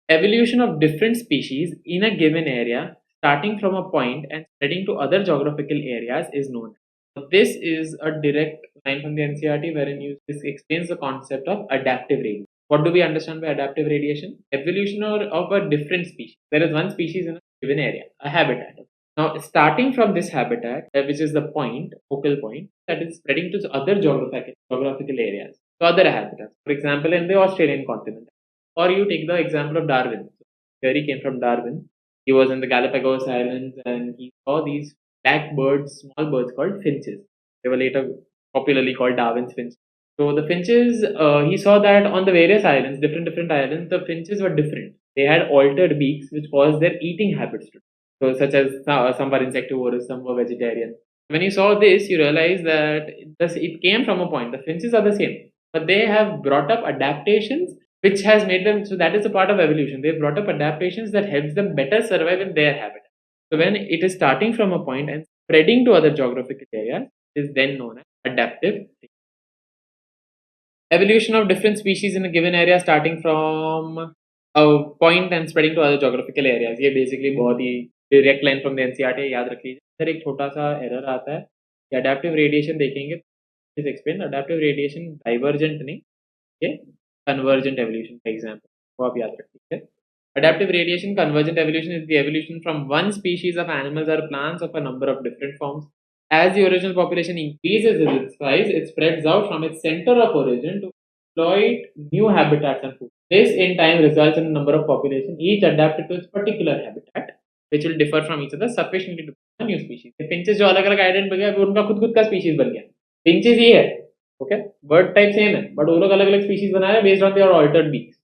evolution of different species in a given area starting from a point and spreading to other geographical areas is known. This is a direct line from the NCRT wherein this explains the concept of adaptive radiation. What do we understand by adaptive radiation? Evolution of a different species. There is one species in a given area, a habitat. Now, starting from this habitat, which is the point, focal point, that is spreading to other geographical areas, to other habitats. For example, in the Australian continent. Or you take the example of Darwin. Theory came from Darwin. He was in the Galapagos Islands and he saw these black birds, small birds called finches. They were later popularly called Darwin's finches. So the finches, he saw that on the various islands, different islands, the finches were different. They had altered beaks, which caused their eating habits to. So such as some were insectivorous, some were vegetarian. When you saw this, you realize that it came from a point. The finches are the same, but they have brought up adaptations which has made them, so that is a part of evolution. They've brought up adaptations that helps them better survive in their habitat. So when it is starting from a point and spreading to other geographical areas, it is then known as adaptive. Evolution of different species in a given area starting from a point and spreading to other geographical areas. ये basically बहुत ही direct line from the NCRT याद रख लीजिए. इधर एक छोटा सा error आता है. Adaptive radiation देखेंगे. Please explain. Adaptive radiation divergent नहीं. Okay. Convergent evolution, for example. वो आप याद रखिए. Adaptive radiation, convergent evolution is the evolution from one species of animals or plants of a number of different forms. As the original population increases in its size, it spreads out from its center of origin to exploit new habitats and food. This in time results in a number of population, each adapted to its particular habitat, which will differ from each other sufficiently to become a new species. Finches जो अलग अलग आइडेंट बन गया, उनका खुद खुद का species बन गया. Finches ही है, okay? Bird type same है, but वो लोग अलग अलग species बना रहे हैं based on their altered beaks.